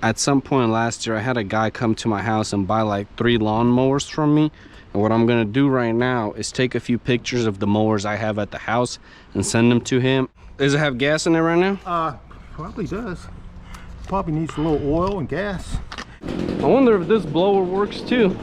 At some point last year, I had a guy come to my house and buy like 3 lawnmowers from me. And what I'm gonna do right now is take a few pictures of the mowers I have at the house and send them to him. Does it have gas in it right now? Probably does. Probably needs a little oil and gas. I wonder if this blower works too.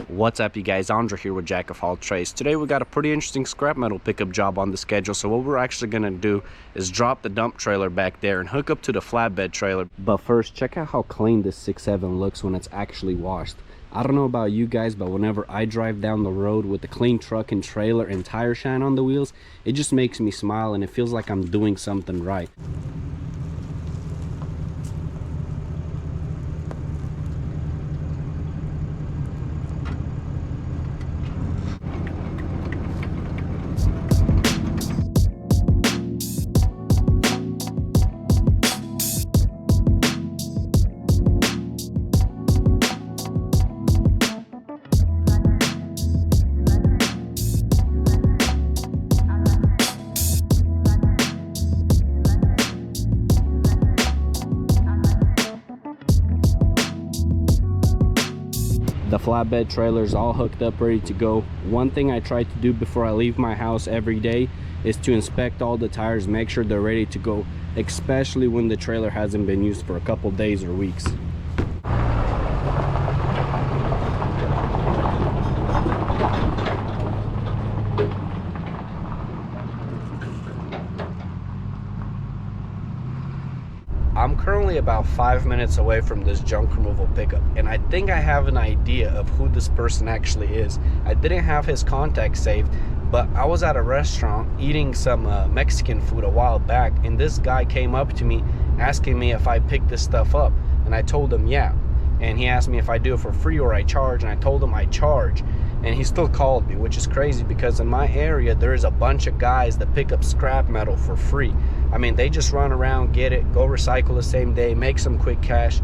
What's up, you guys? Andre here with Jack of all trades. Today we got a pretty interesting scrap metal pickup job on the schedule. So what we're actually gonna do is drop the dump trailer back there and hook up to the flatbed trailer. But first, check out how clean this 6.7 looks when it's actually washed. I don't know about you guys, but whenever I drive down the road with a clean truck and trailer and tire shine on the wheels, it just makes me smile and it feels like I'm doing something right. The flatbed trailer is all hooked up, ready to go. One thing I try to do before I leave my house every day is to inspect all the tires, make sure they're ready to go, especially when the trailer hasn't been used for a couple days or weeks. I'm currently about 5 minutes away from this junk removal pickup, and I think I have an idea of who this person actually is. I didn't have his contact saved, but I was at a restaurant eating some Mexican food a while back, and this guy came up to me asking me if I picked this stuff up, and I told him yeah. And he asked me if I do it for free or I charge, and I told him I charge. And he still called me, which is crazy because in my area there is a bunch of guys that pick up scrap metal for free. I mean, they just run around, get it, go recycle the same day, make some quick cash.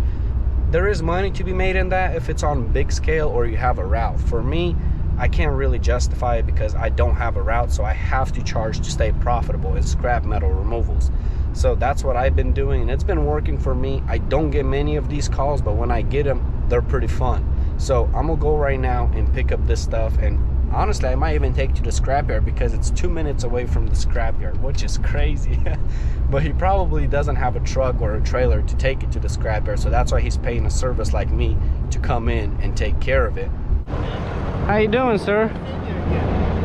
There is money to be made in that if it's on big scale or you have a route. For me, I can't really justify it because I don't have a route, so I have to charge to stay profitable in scrap metal removals. So that's what I've been doing, and it's been working for me. I don't get many of these calls, but when I get them, they're pretty fun. So I'm gonna go right now and pick up this stuff, and honestly I might even take it to the scrapyard because it's 2 minutes away from the scrapyard, which is crazy. But he probably doesn't have a truck or a trailer to take it to the scrapyard, so that's why he's paying a service like me to come in and take care of it. How you doing, sir?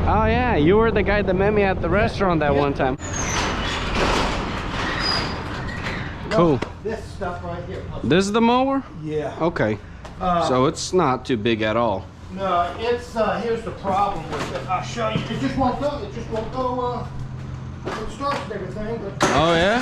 Oh yeah, you were the guy that met me at the restaurant that one time. Cool. This stuff right here. This is the mower? Yeah. Okay. So it's not too big at all. No, it's here's the problem with it. I'll show you. It just won't go. It just won't go. It starts and everything. But oh yeah.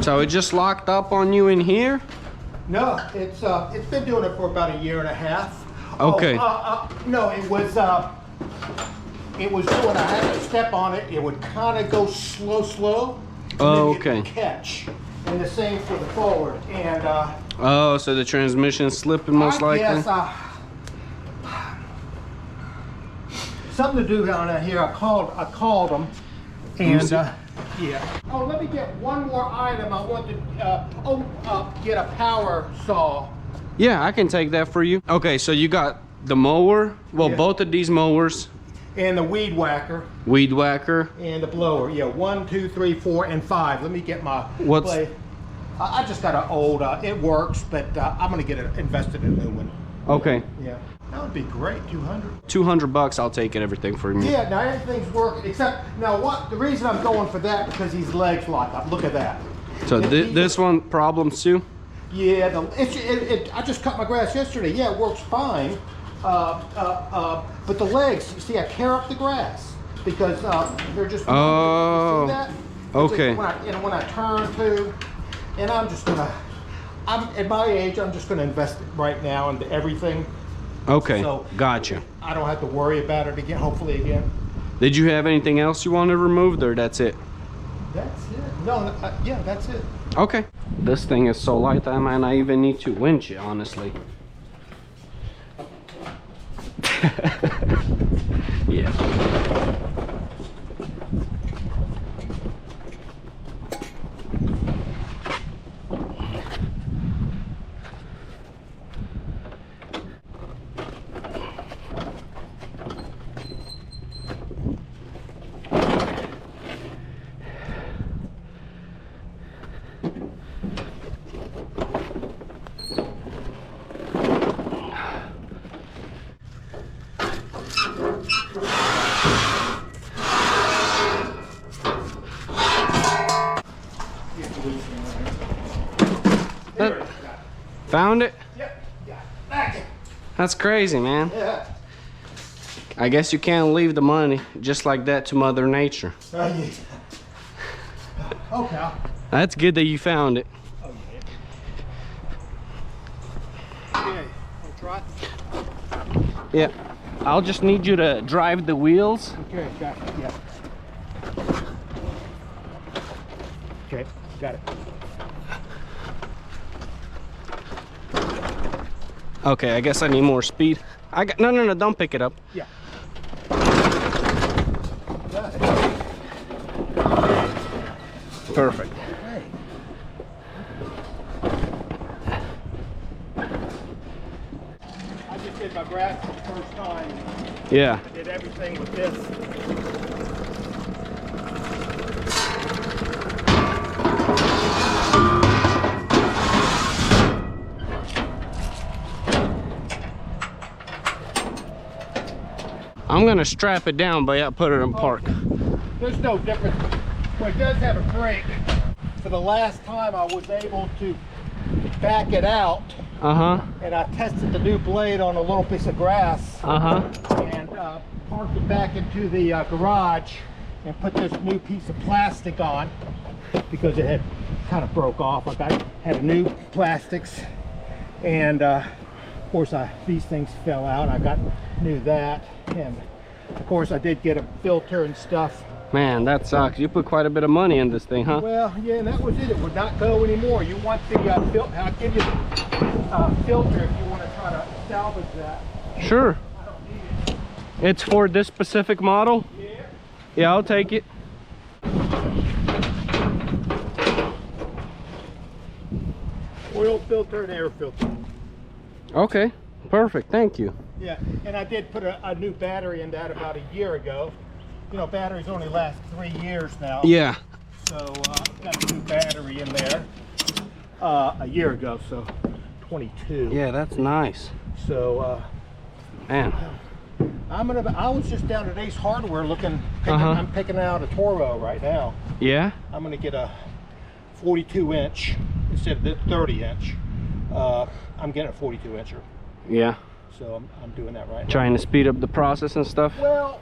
So it just locked up on you in here? No, it's been doing it for about 1.5 years. Okay. No, it was doing. I had to step on it. It would kind of go slow. Oh, and then okay. it would catch, and the same for the forward. And oh, so the transmission's slipping most likely. Yes. Something to do down here. I called them, and. Yeah. Oh, let me get one more item. I want to get a power saw. Yeah, I can take that for you. Okay, so you got the mower. Well, yeah. Both of these mowers. And the weed whacker. Weed whacker. And the blower. Yeah, 1, 2, 3, 4, and 5. Let me get my. What's? I just got an old. It works, but I'm gonna get it invested in a new one. Okay. Yeah. That would be great. 200. $200. I'll take it. Everything for me. Yeah. Now everything's working except now what? The reason I'm going for that because these legs lock up. Look at that. So this one problems too? Yeah. I just cut my grass yesterday. Yeah, it works fine. But the legs. You see, I tear up the grass because they're just. Oh. You see that? Okay. Like when I turn to, and I'm just gonna. I'm at my age. I'm just gonna invest it right now into everything. Okay, so gotcha. I don't have to worry about it again, hopefully again. Did you have anything else you wanted removed, or that's it? That's it. No, yeah, that's it. Okay. This thing is so light that I might not even need to winch it, honestly. Yeah. Found it? Yep. Yeah. Back it. That's crazy, man. Yeah. I guess you can't leave the money just like that to Mother Nature. Yeah. Okay. That's good that you found it. Oh, yeah. Okay. I'll try it. Yeah. I'll just need you to drive the wheels. Okay, got it. Yeah. Okay, got it. Okay, I guess I need more speed. No, don't pick it up. Yeah. Got it. Perfect. Hey. I just did my grass for the first time. Yeah. I did everything with this. I'm gonna strap it down, but yeah, put it in park. There's no difference. Well, it does have a brake. For the last time I was able to back it out, and I tested the new blade on a little piece of grass, and parked it back into the garage and put this new piece of plastic on because it had kind of broke off. Like I had a new plastics, and of course these things fell out. I got new that, and of course I did get a filter and stuff. Man, that sucks. You put quite a bit of money in this thing, huh? Well, yeah, and that was it. It would not go anymore. You want the filter? I'll give you the filter if you want to try to salvage that. Sure. I don't need it. It's for this specific model? Yeah. Yeah, I'll take it. Oil filter and air filter. Okay, perfect. Thank you. Yeah, and I did put a new battery in that about a year ago. You know, batteries only last 3 years now. Yeah. So got a new battery in there a year ago, so 22. Yeah, that's nice. So Man. I was just down at Ace Hardware looking. I'm picking out a Toro right now. Yeah? I'm gonna get a 42 inch instead of the 30 inch. I'm getting a 42 incher. Yeah. So I'm doing that right now. Trying to speed up the process and stuff? Well,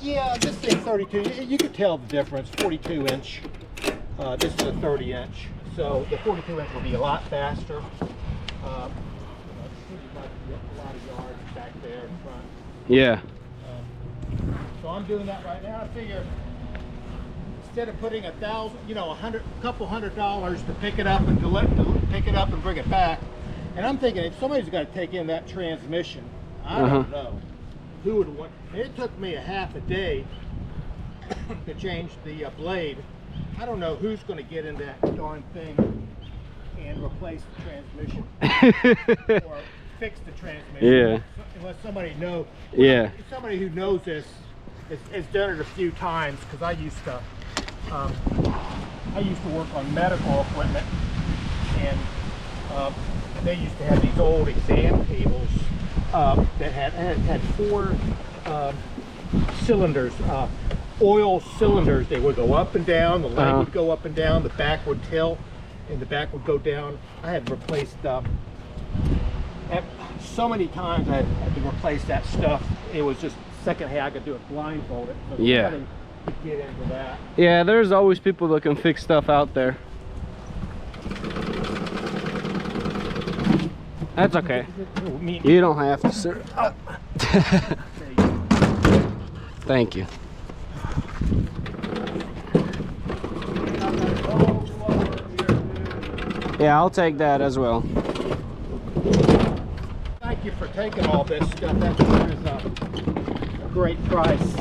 yeah, this thing 32, you could tell the difference. 42 inch, this is a 30 inch. So the 42 inch will be a lot faster. You know, it might be a lot of yards back there in front. Yeah. So I'm doing that right now. I figure instead of putting $1,000, you know, couple $100 to pick it up and pick it up and bring it back. And I'm thinking if somebody's got to take in that transmission, I don't know who would want. It took me a half a day to change the blade. I don't know who's going to get in that darn thing and replace the transmission or fix the transmission. Yeah. Unless somebody knows. Yeah. Somebody who knows this has done it a few times, because I used to work on medical equipment, and they used to have these old exam tables that had 4 cylinders, oil cylinders. They would go up and down, the leg would go up and down, the back would tilt, and the back would go down. I had replaced so many times I had to replace that stuff. It was just second, hey, I could do it blindfolded. So yeah. To get into that. Yeah, there's always people that can fix stuff out there. That's okay. You don't have to, sir. Oh. Thank you. Yeah, I'll take that as well. Thank you for taking all this stuff. That is a great price.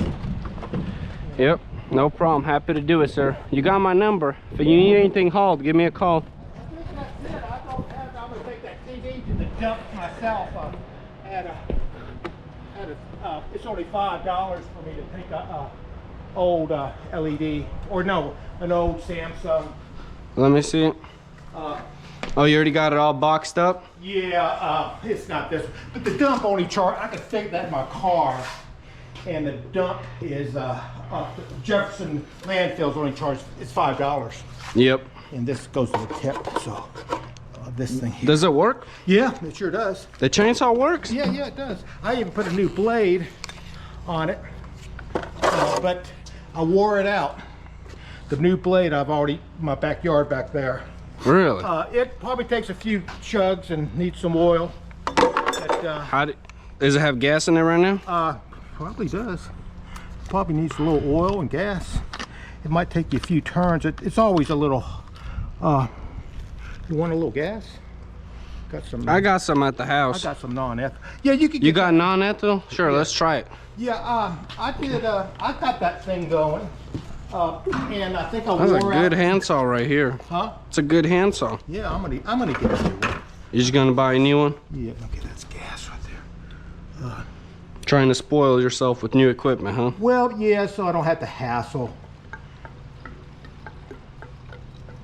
Yep, no problem. Happy to do it, sir. You got my number. If you need anything hauled, give me a call. I think that's it. I'm going to take that TV to the dump myself. It's only $5 for me to take a old LED, or no, an old Samsung. Let me see it. Oh, you already got it all boxed up? Yeah, it's not this, but the dump only charge. I can take that in my car, and the dump is Jefferson landfills only charge. It's $5. Yep. And this goes to the tip. So this thing here. Does it work? Yeah, it sure does. The chainsaw works? Yeah, it does. I even put a new blade on it, but I wore it out. The new blade I've already in my backyard back there. Really? It probably takes a few chugs and needs some oil. But, does it have gas in there right now? Probably does. Probably needs a little oil and gas. It might take you a few turns. It's always a little. You want a little gas? Got some. I got some at the house. I got some non-ethyl. Yeah, you could. You got non-ethyl? Sure, yeah. Let's try it. Yeah, I did. I got that thing going. And I think I wore That's a good out. handsaw right here. Huh? It's a good handsaw. Yeah, I'm gonna get a new one. You just gonna buy a new one? Yeah. Okay, that's gas right there. Trying to spoil yourself with new equipment, huh? Well, yeah, so I don't have to hassle.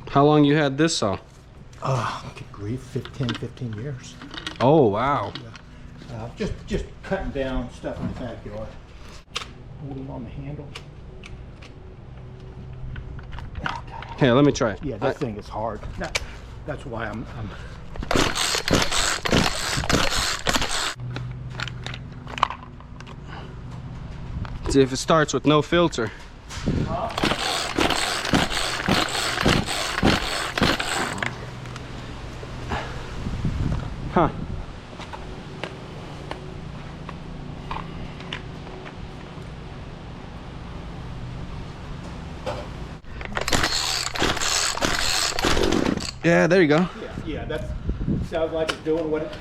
How long you had this saw? Good grief, 15 years. Oh, wow. Yeah. Just cutting down stuff in the backyard. Holding on the handle. Oh, God. Hey, let me try it. Yeah, that thing is hard. That's why I'm See if it starts with no filter. Huh. Yeah, there you go. Yeah, that sounds like it's doing what it.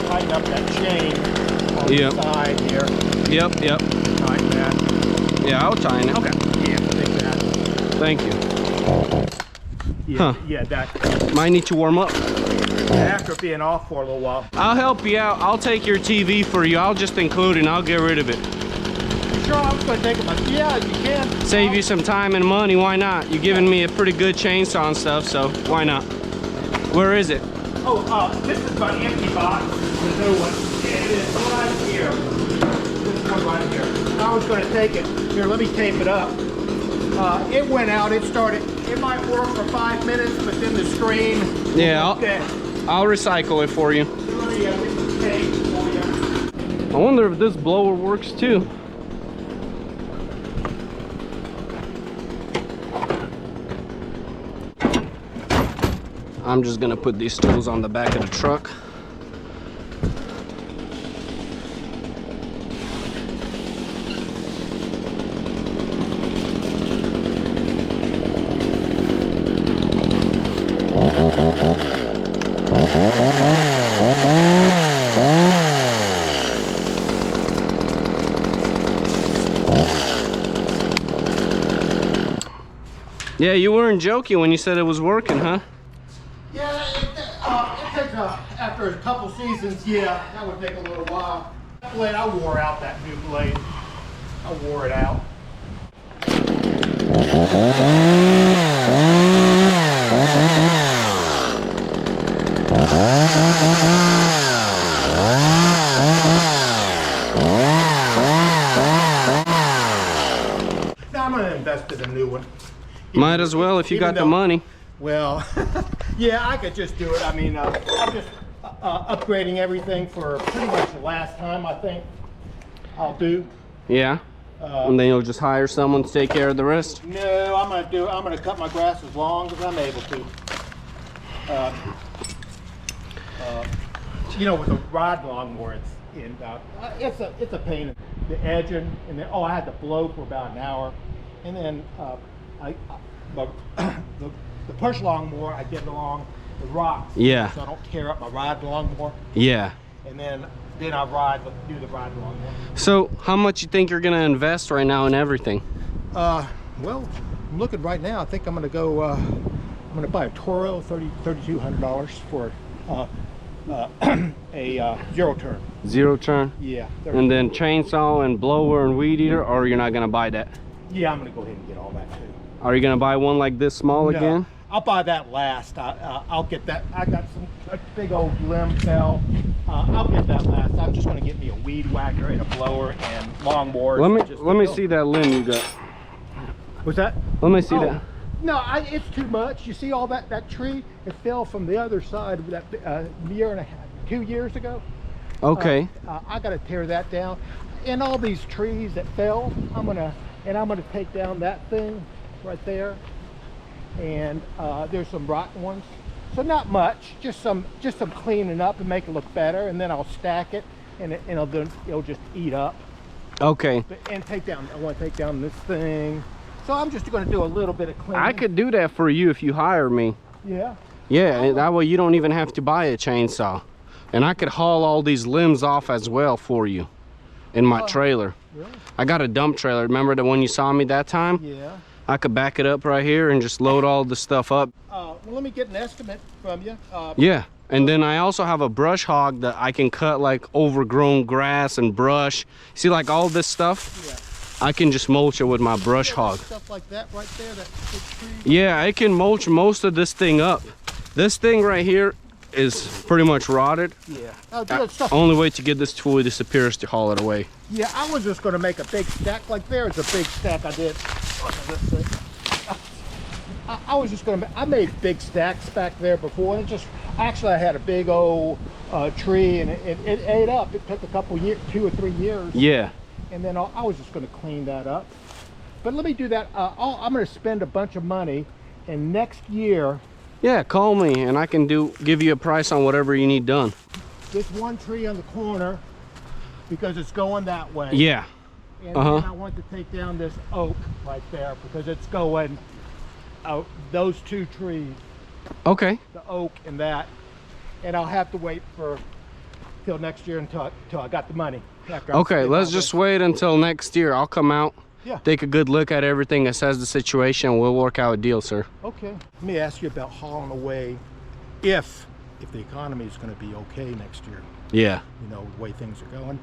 Tighten up that chain on the side here. Yep. Tighten that. Yeah, I'll tighten it. Okay. Yeah, take that. Thank you. Yeah, Huh. Yeah, that. Might need to warm up. After being off for a little while. I'll help you out. I'll take your TV for you. I'll just include it and I'll get rid of it. Sure, I'm going to take it myself. Yeah, you can. Save you some time and money. Why not? You're giving me a pretty good chainsaw and stuff, so why not? Where is it? Oh, this is my empty box. The new one. It is right here. This one right here. I was going to take it. Here, let me tape it up. It went out. It started. It might work for 5 minutes, but then the screen. Yeah, I'll recycle it for you. I wonder if this blower works too. I'm just gonna put these tools on the back of the truck. Yeah, you weren't joking when you said it was working, huh? Yeah, it takes after a couple seasons, yeah, that would take a little while. That blade, I wore out that new blade. I wore it out. Now I'm going to invest in a new one. Might as well if you got the money. Well, yeah, I could just do it. I mean, I'm just upgrading everything for pretty much the last time I think I'll do. Yeah. And then you'll just hire someone to take care of the rest? No, I'm gonna cut my grass as long as I'm able to. You know, with a rod lawnmower, it's a pain. The edging, and then I had to blow for about an hour, and then the push lawnmower, I get along the rocks. Yeah. So I don't tear up my rod lawnmower. Yeah. And then I do the rod lawnmower. So how much you think you're gonna invest right now in everything? Well, I'm looking right now. I think I'm gonna go. I'm gonna buy a Toro, $3,200 for a zero turn. Zero turn? Yeah. And then chainsaw and blower and weed eater, or you're not gonna buy that? Yeah, I'm gonna go ahead and get all that too. Are you gonna buy one like this small No, again? I'll buy that last. I'll get that. I got a big old limb fell. I'll get that last. I'm just gonna get me a weed whacker and a blower and lawnmower. Let me see that limb you got. What's that? Let me see that. No, it's too much. You see all that tree? It fell from the other side of that year and a half, 2 years ago. Okay. I got to tear that down. And all these trees that fell, I'm gonna take down that thing right there. And there's some rotten ones. So not much, just some cleaning up and make it look better. And then I'll stack it, and it'll just eat up. Okay. And I want to take down this thing. So I'm just going to do a little bit of cleaning. I could do that for you if you hire me. Yeah. Yeah, and that way you don't even have to buy a chainsaw. And I could haul all these limbs off as well for you in my trailer. Really? I got a dump trailer. Remember the one you saw me that time? Yeah. I could back it up right here and just load all the stuff up. Well, let me get an estimate from you. Yeah. And then I also have a brush hog that I can cut like overgrown grass and brush. See, like all this stuff? Yeah. I can just mulch it with my brush hog. Stuff like that right there, that big tree. Yeah, I can mulch most of this thing up. This thing right here is pretty much rotted. Yeah. Oh, stuff. Only way to get this tool disappears to haul it away. Yeah, I was just going to make a big stack. Like there's a big stack I did. I was just going to. I made big stacks back there before. And actually I had a big old tree, and it ate up. It took a couple years, 2 or 3 years. Yeah. And then I was just going to clean that up. But let me do that. I'm going to spend a bunch of money, and next year. Yeah, call me and I can give you a price on whatever you need done. This one tree on the corner, because it's going that way. Yeah. And then I want to take down this oak right there because it's going out. Those 2 trees. Okay. The oak and that, and I'll have to wait till next year until I got the money. Okay, let's just wait until next year. I'll come out, take a good look at everything, assess the situation. We'll work out a deal, sir. Okay. Let me ask you about hauling away if the economy is going to be okay next year. Yeah. You know, the way things are going.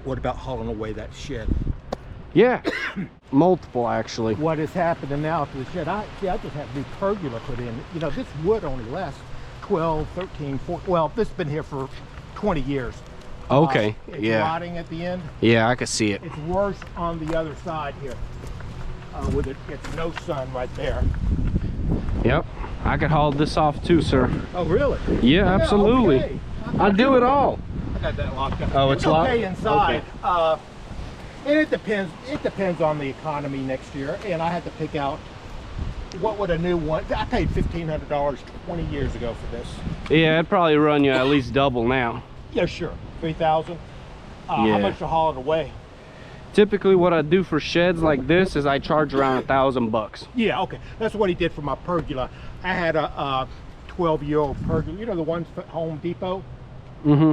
What about hauling away that shed? Yeah. Multiple, actually. What is happening now to the shed? I just had a new pergola put in. You know, this wood only lasts 12, 13, 14. Well, this has been here for 20 years. Okay. It's rotting at the end. Yeah, I can see it. It's worse on the other side here. With it gets no sun right there. Yep. I could haul this off too, sir. Oh, really? Yeah, absolutely. Okay. I do it all. I got that locked up. Oh, it's locked? Okay inside. Okay. And it depends on the economy next year. And I had to pick out what would a new one. I paid $1,500 20 years ago for this. Yeah, it'd probably run you at least double now. Yeah, sure. 3,000. How much to haul it away? Typically what I do for sheds like this is I charge around $1,000. Yeah, okay. That's what he did for my pergola. I had a 12-year-old pergola. You know the ones at Home Depot? Mm-hmm.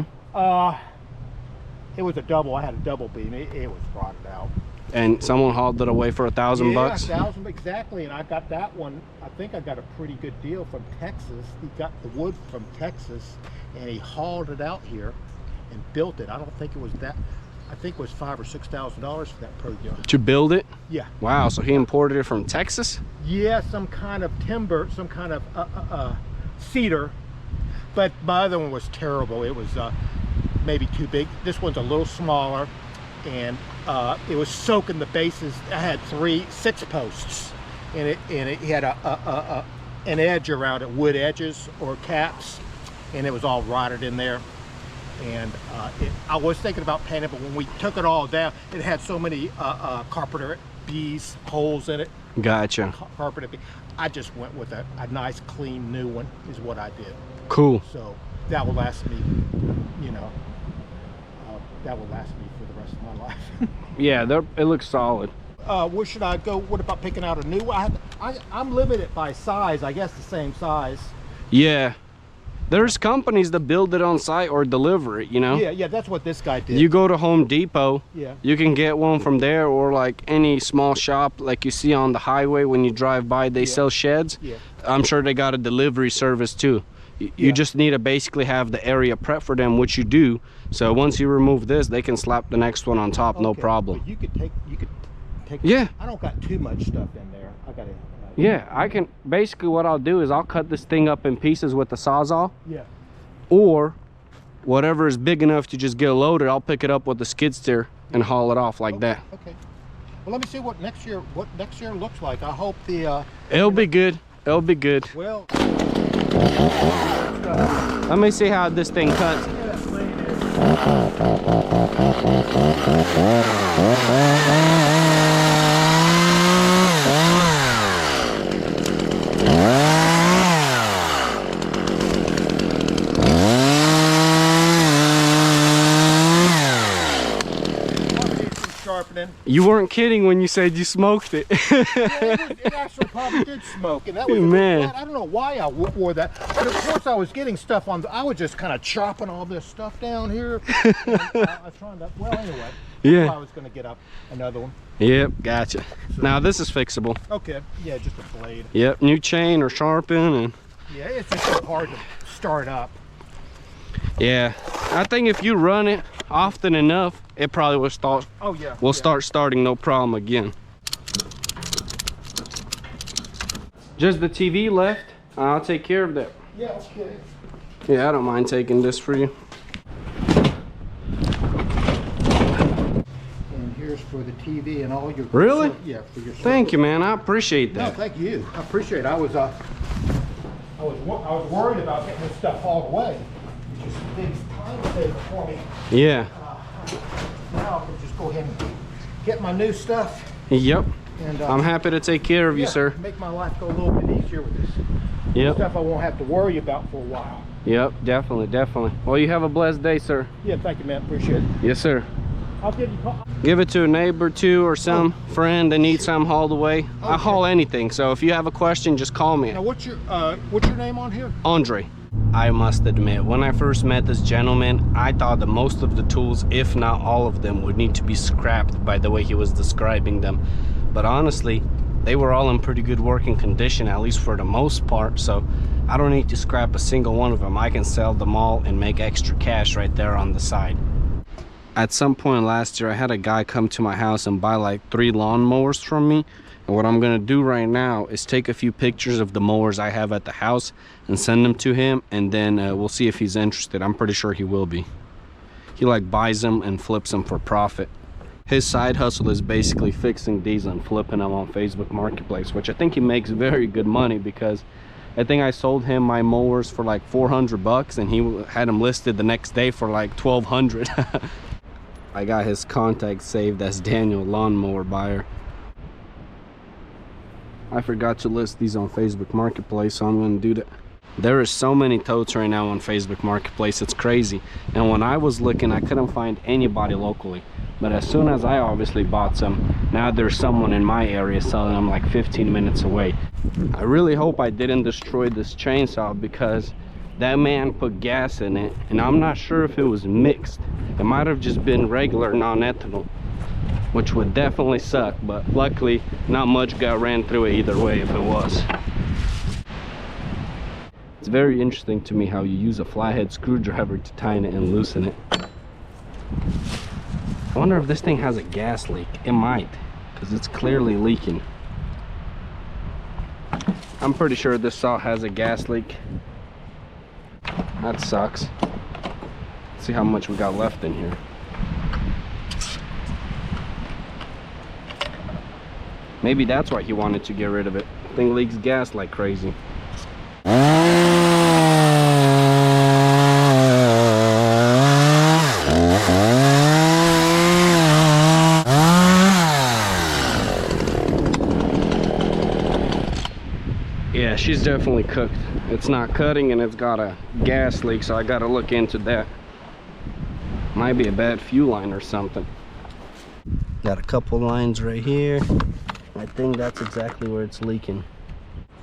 It was a double. I had a double beam. It was rotted out. And someone hauled it away for $1,000 bucks? Yeah, 1,000 exactly. And I got that one. I think I got a pretty good deal from Texas. He got the wood from Texas, and he hauled it out here and built it. I don't think it was that. I think it was $5,000 or $6,000 for that pergola. To build it? Yeah. Wow, so he imported it from Texas? Yeah, some kind of timber, some kind of cedar. But my other one was terrible. It was maybe too big. This one's a little smaller, and it was soaking the bases. I had 6 posts, and it had an edge around it, wood edges or caps, and it was all rotted in there. And I was thinking about painting, but when we took it all down, it had so many carpenter bees holes in it. Gotcha. Carpenter bee. I just went with a nice, clean, new one is what I did. Cool. So that will last me, you know, that will last me for the rest of my life. Yeah, it looks solid. Where should I go? What about picking out a new one? I'm limited by size. I guess the same size. Yeah. There's companies that build it on site or deliver it, you know? Yeah, that's what this guy did. You go to Home Depot, yeah, you can get one from there, or like any small shop like you see on the highway when you drive by, they sell sheds. Yeah. I'm sure they got a delivery service too. You just need to basically have the area prep for them, which you do. So once you remove this, they can slap the next one on top, no problem. But you could take. Yeah. I don't got too much stuff in there. I got it. Yeah, I can. Basically what I'll do is I'll cut this thing up in pieces with the Sawzall. Yeah. Or whatever is big enough to just get loaded, I'll pick it up with the skid steer and haul it off like that. Okay. Well, let me see what next year looks like. I hope the it'll be good. It'll be good. Well, let me see how this thing cuts. You weren't kidding when you said you smoked it. Yeah, it actually probably did smoke, and that was man. I don't know why I wore that, but of course I was getting stuff on. I was just kind of chopping all this stuff down here. And, I was trying to. Well, anyway. Yeah. I was going to get up another one. Yep, gotcha. So, now this is fixable. Okay. Yeah, just a blade. Yep, new chain or sharpen and. Yeah, it's just so hard to start up. Yeah, I think if you run it often enough, it probably will start. Oh yeah. We'll start starting no problem again. Just the TV left. I'll take care of that. Yeah. Okay. Yeah, I don't mind taking this for you. And here's for the TV and all your. Really? Yeah, for your. Thank you, man. I appreciate that. No, thank you. I appreciate it. I was worried about getting this stuff hauled away. It's just a big time saver for me. Yeah. Now I can just go ahead and get my new stuff. Yep. And I'm happy to take care of you, sir. Make my life go a little bit easier with this. Yep. Stuff I won't have to worry about for a while. Yep, definitely, definitely. Well, you have a blessed day, sir. Yeah, thank you, man. Appreciate it. Yes, sir. I'll give you a call. Give it to a neighbor too, or some friend that needs some hauled away. Okay. I haul anything, so if you have a question, just call me. Now, what's your name on here? Andre. I must admit, when I first met this gentleman, I thought that most of the tools, if not all of them, would need to be scrapped by the way he was describing them. But honestly, they were all in pretty good working condition, at least for the most part, so I don't need to scrap a single one of them. I can sell them all and make extra cash right there on the side. At some point last year, I had a guy come to my house and buy like 3 lawnmowers from me. And what I'm gonna do right now is take a few pictures of the mowers I have at the house and send them to him, and then we'll see if he's interested. I'm pretty sure he will be. He like buys them and flips them for profit. His side hustle is basically fixing these and flipping them on Facebook Marketplace, which I think he makes very good money, because I think I sold him my mowers for like 400 bucks and he had them listed the next day for like 1,200. I got his contact saved as Daniel, lawnmower buyer. I forgot to list these on Facebook Marketplace, so I'm going to do that. There is so many totes right now on Facebook Marketplace, it's crazy. And when I was looking, I couldn't find anybody locally. But as soon as I obviously bought some, now there's someone in my area selling them like 15 minutes away. I really hope I didn't destroy this chainsaw, because that man put gas in it, and I'm not sure if it was mixed. It might have just been regular non-ethanol, which would definitely suck, but luckily not much got ran through it either way if it was. It's very interesting to me how you use a flathead screwdriver to tighten it and loosen it. I wonder if this thing has a gas leak. It might, because it's clearly leaking. I'm pretty sure this saw has a gas leak. That sucks. Let's see how much we got left in here. Maybe that's why he wanted to get rid of it. Thing leaks gas like crazy. she's definitely cooked. It's not cutting and it's got a gas leak, so I gotta look into that. Might be a bad fuel line or something. Got a couple lines right here. I think that's exactly where it's leaking.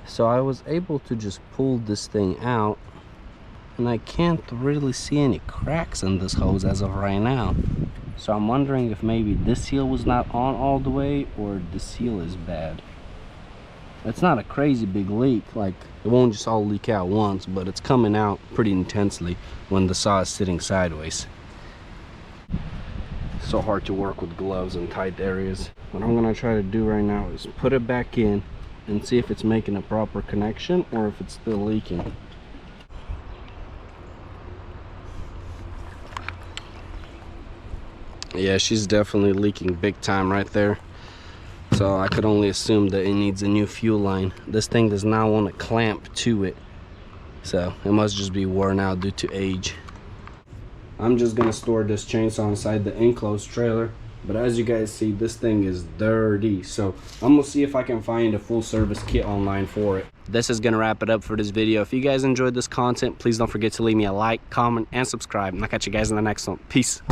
So I was able to just pull this thing out, and I can't really see any cracks in this hose as of right now. So I'm wondering if maybe this seal was not on all the way, or the seal is bad. It's not a crazy big leak, like it won't just all leak out once, but it's coming out pretty intensely when the saw is sitting sideways. So hard to work with gloves in tight areas. What I'm gonna try to do right now is put it back in and see if it's making a proper connection or if it's still leaking. Yeah, she's definitely leaking big time right there. So I could only assume that it needs a new fuel line. This thing does not want to clamp to it, so it must just be worn out due to age. I'm just gonna store this chainsaw inside the enclosed trailer, but as you guys see, this thing is dirty, so I'm gonna see if I can find a full service kit online for it. This is gonna wrap it up for this video. If you guys enjoyed this content, please don't forget to leave me a like, comment, and subscribe, and I'll catch you guys in the next one. Peace.